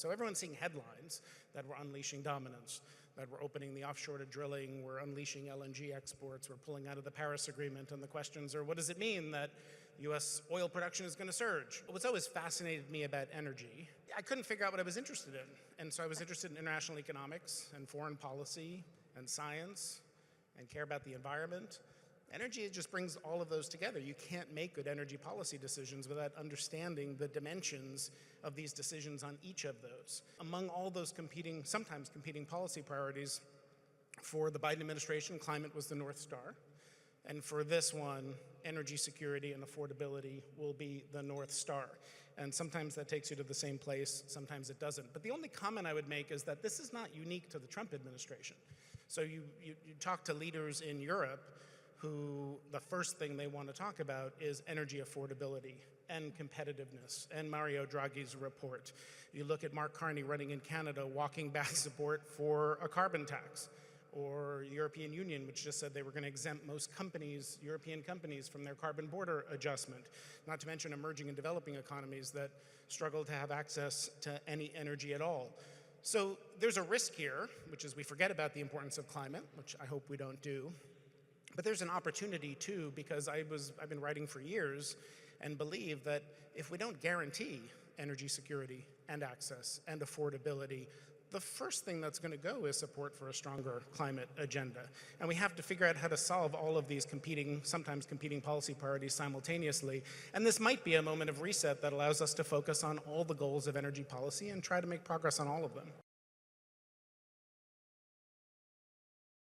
So everyone's seeing headlines that we're unleashing dominance, that we're opening the offshore to drilling, we're unleashing LNG exports, we're pulling out of the Paris Agreement, and the questions are, what does it mean that U.S. oil production is going to surge? What's always fascinated me about energy, I couldn't figure out what I was interested in. And so I was interested in international economics and foreign policy and science and care about the environment. Energy just brings all of those together. You can't make good energy policy decisions without understanding the dimensions of these decisions on each of those. Among all those competing, sometimes competing policy priorities, for the Biden administration, climate was the North Star. And for this one, energy security and affordability will be the North Star. And sometimes that takes you to the same place, sometimes it doesn't. But the only comment I would make is that this is not unique to the Trump administration. So you talk to leaders in Europe who the first thing they want to talk about is energy affordability and competitiveness and Mario Draghi's report. You look at Mark Carney running in Canada, walking back support for a carbon tax, or European Union, which just said they were going to exempt most companies, European companies, from their carbon border adjustment, not to mention emerging and developing economies that struggle to have access to any energy at all. So there's a risk here, which is we forget about the importance of climate, which I hope we don't do. But there's an opportunity too, because I've been writing for years and believe that if we don't guarantee energy security and access and affordability, the first thing that's going to go is support for a stronger climate agenda. And we have to figure out how to solve all of these sometimes competing policy priorities simultaneously. And this might be a moment of reset that allows us to focus on all the goals of energy policy and try to make progress on all of them.